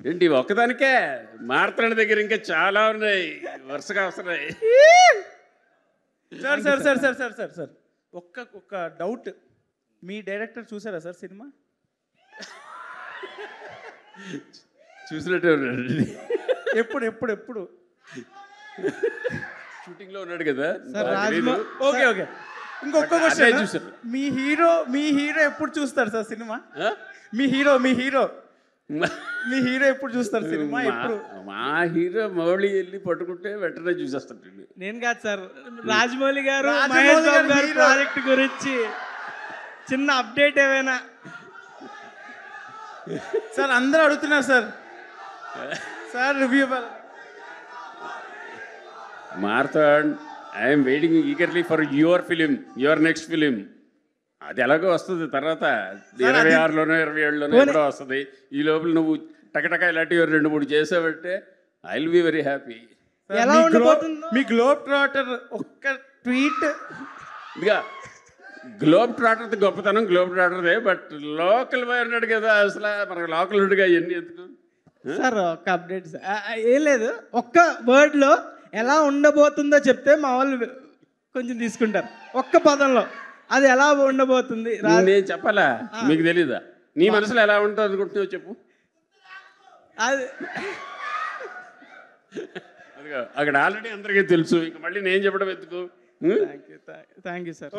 ఏంటి ఒక్కదానికే మారుతున్న దగ్గర ఇంకా చాలా ఉన్నాయి, వరుసగా వస్తున్నాయి. Sir sir sir sir sir sir sir ఒక్క డౌట్, మీ డైరెక్టర్ చూసారా సార్ సినిమా? చూసినట్టే ఉన్నాడు. ఎప్పుడు ఎప్పుడు ఎప్పుడు షూటింగ్లో ఉన్నాడు కదా. ఓకే ఓకే, ఇంకొక క్వశ్చన్. మీ హీరో ఎప్పుడు చూస్తారు సార్ సినిమా? మీ హీరో ఎప్పుడు చూస్తారు సినిమా? ఎప్పుడు? మా హీరో మౌళి వెళ్ళి పట్టుకుంటే వెంటనే చూసేస్తాడు. నేను కాదు సార్, రాజమౌళి గారు మహేష్ బాబు గారు ప్రాజెక్ట్ గురించి చిన్న అప్డేట్ ఏమైనా? సార్ అందరూ అడుగుతున్నారు sir, sir review. Marthand, I'm waiting eagerly for your film, your next film. అది ఎలాగో వస్తుంది తర్వాత 26లోనో 27లోనో ఎప్పుడో వస్తుంది. ఈ లోపల నువ్వు టకటక ఇలాంటివి 2-3 చేసావంటే I will be very happy. మీ గ్లోబ్ ట్రాటర్ ఒక్క ట్వీట్. ఇదిగా గ్లోబ్ ట్రాటర్ గొప్పతనం గ్లోబ్ ట్రాటర్దే, బట్ లోకల్ బాయ్ ఉన్నాడు కదా, అసలు మనకు లోకల్ ఉండుగా ఇవన్నీ ఎందుకు సార్? ఒక అప్డేట్ సార్, ఏం లేదు, ఒక్క వర్డ్లో ఎలా ఉండబోతుందో చెప్తే మా వాళ్ళు కొంచెం తీసుకుంటారు. ఒక్క పదంలో అది ఎలా ఉండబోతుంది నేను చెప్పాలా? మీకు తెలీదా? నీ మనసులో ఎలా ఉంటుంది అనుకుంటున్నావు చెప్పు. అది అదిగో అక్కడ ఆల్రెడీ అందరికీ తెలుసు, ఇంక మళ్ళీ నేను చెప్పడం ఎందుకు? Thank you sir.